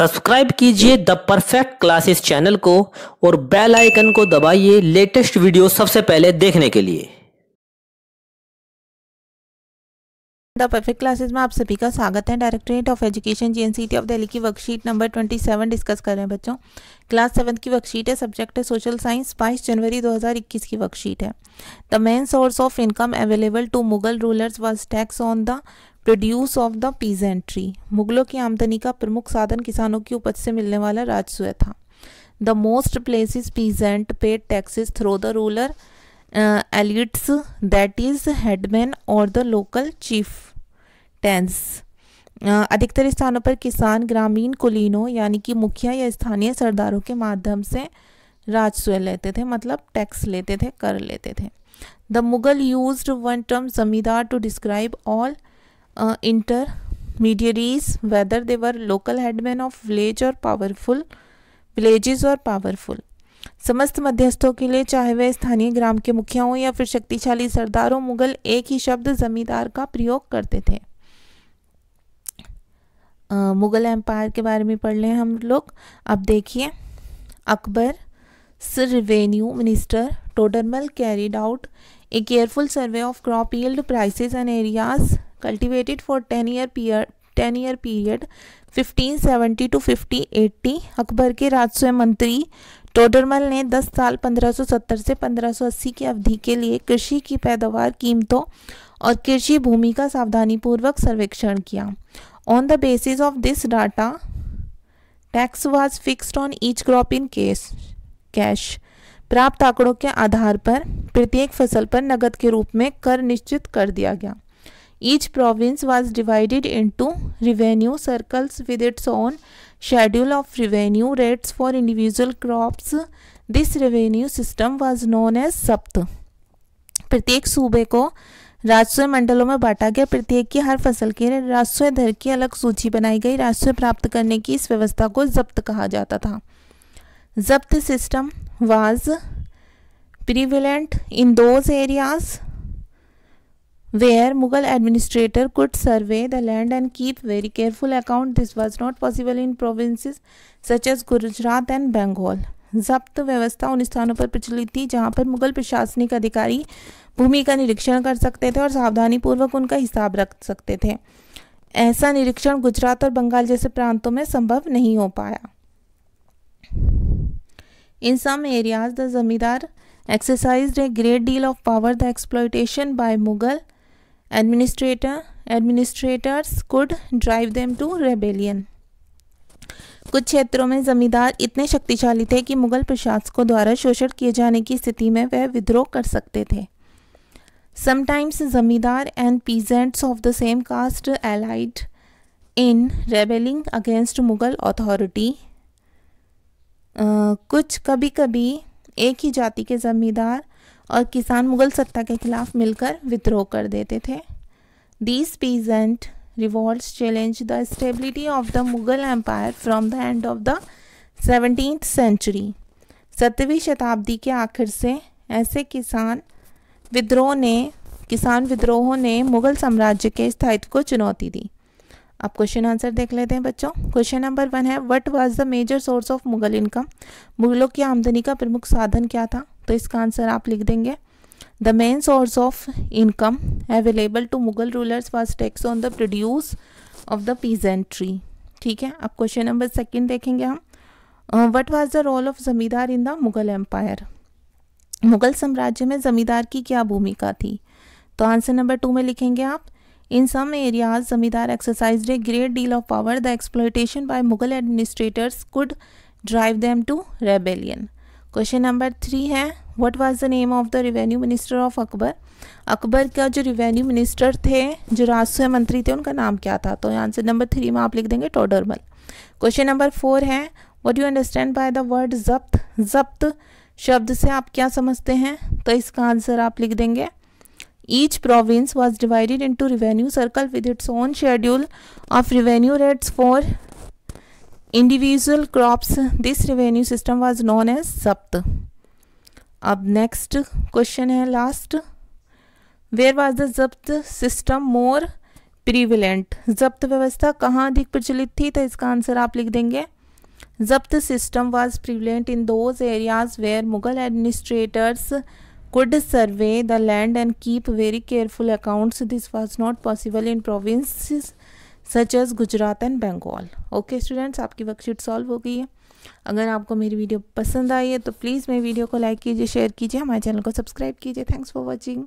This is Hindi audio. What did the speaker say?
सब्सक्राइब कीजिए द परफेक्ट क्लासेस चैनल को और बेल आइकन को दबाइए लेटेस्ट वीडियो सबसे पहले देखने के लिए। द परफेक्ट क्लासेस में आप सभी का स्वागत है। Directorate of education JNCT of Delhi की वर्कशीट नंबर 27 डिस्कस कर रहे हैं बच्चों। क्लास 7 की वर्कशीट है, सब्जेक्ट है सोशल साइंस। 22 जनवरी 2021 की वर्कशीट है। The main source of income available to Mughal rulers was tax on the produce of the peasantry. मुगलों की आमदनी का प्रमुख साधन किसानों की उपज से मिलने वाला राजस्व था। The most places peasant paid taxes through the ruler elites, that is headmen or the local chieftains। अधिकतर स्थानों पर किसान ग्रामीण कुलीनों यानी कि मुखिया या स्थानीय सरदारों के माध्यम से राजस्व लेते थे, मतलब टैक्स लेते थे, कर लेते थे। The Mughal used one term zamindar to describe all intermediaries whether they were local headmen of villages or powerful। समस्त मध्यस्थों के लिए, चाहे वे स्थानीय ग्राम के मुखिया हों या फिर शक्तिशाली सरदारों, मुगल एक ही शब्द जमींदार का प्रयोग करते थे। मुगल एम्पायर के बारे में पढ़ लें हम लोग। अब देखिए, Akbar revenue minister Todarmal carried out A careful survey of crop yield prices and areas cultivated for 10 year period 1570 to 1580। Akbar के राजस्व मंत्री टोडरमल ने 10 साल 1570 से 1580 की अवधि के लिए कृषि की पैदावार, कीमतों और कृषि भूमि का सावधानीपूर्वक सर्वेक्षण किया। On the basis of this data tax was fixed on each crop in cash. प्राप्त आंकड़ों के आधार पर प्रत्येक फसल पर नकद के रूप में कर निश्चित कर दिया गया। Each province was divided into revenue circles with its own schedule of revenue rates for individual crops। This revenue system was known as ज़ब्त। प्रत्येक सूबे को राजस्व मंडलों में बांटा गया। प्रत्येक की हर फसल के लिए राजस्व दर की अलग सूची बनाई गई। राजस्व प्राप्त करने की इस व्यवस्था को ज़ब्त कहा जाता था। Zabt system was prevalent in those areas where Mughal administrator could survey the land and keep very careful account। This was not possible in provinces such as Gujarat and Bengal। ज़ब्त व्यवस्था उन स्थानों पर प्रचलित थी जहां पर मुगल प्रशासनिक अधिकारी भूमि का निरीक्षण कर सकते थे और सावधानी पूर्वक उनका हिसाब रख सकते थे। ऐसा निरीक्षण गुजरात और बंगाल जैसे प्रांतों में संभव नहीं हो पाया। In some areas the जमींदार exercised a great deal of power। The exploitation by Mughal administrators could drive them to rebellion। कुछ क्षेत्रों में जमींदार इतने शक्तिशाली थे कि मुगल प्रशासकों द्वारा शोषण किए जाने की स्थिति में वह विद्रोह कर सकते थे। Sometimes जमींदार and peasants of the same caste allied in rebelling against Mughal authority। कुछ कभी कभी एक ही जाति के जमींदार और किसान मुगल सत्ता के खिलाफ मिलकर विद्रोह कर देते थे। These peasant revolts challenged the stability of the Mughal Empire from the end of the 17th century। 17वीं शताब्दी के आखिर से ऐसे किसान विद्रोहों ने मुगल साम्राज्य के स्थायित्व को चुनौती दी। अब क्वेश्चन आंसर देख लेते हैं बच्चों। क्वेश्चन नंबर 1 है, what was the major source of Mughal income. मुगलों की आमदनी का प्रमुख साधन क्या था? तो इसका आंसर आप लिख देंगे, the main source of income available to Mughal rulers was tax on the produce of the peasantry. ठीक है। अब क्वेश्चन नंबर 2 देखेंगे हम, what was the role of zamindar in the Mughal empire. Mughal साम्राज्य में जमींदार की क्या भूमिका थी? तो आंसर नंबर 2 में लिखेंगे आप, In some areas, जमींदार exercised a great deal of power। The exploitation by Mughal administrators could drive them to rebellion। Question number 3 है, What was the name of the revenue minister of Akbar। Akbar का जो revenue minister थे, जो राजस्व मंत्री थे, उनका नाम क्या था? तो आंसर नंबर 3 में आप लिख देंगे टोडरमल। Question number 4 है, What do you understand by the word ज़ब्त। ज़ब्त शब्द से आप क्या समझते हैं? तो इसका आंसर आप लिख देंगे, Each province was divided into revenue circle with its own schedule of revenue rates for individual crops। This revenue system was known as ज़ब्त। अब नेक्स्ट क्वेश्चन है last, where was the ज़ब्त system more प्रीविलेंट। जब्त व्यवस्था कहाँ अधिक प्रचलित थी, तो इसका आंसर आप लिख देंगे zabt system was prevalent in those areas where Mughal administrators could survey the land and keep very careful accounts. This was not possible in provinces such as Gujarat and Bengal. Okay students, आपकी वर्कशीट सॉल्व हो गई है। अगर आपको मेरी वीडियो पसंद आई है तो प्लीज़ मेरी वीडियो को लाइक कीजिए, शेयर कीजिए, हमारे चैनल को सब्सक्राइब कीजिए। Thanks for watching.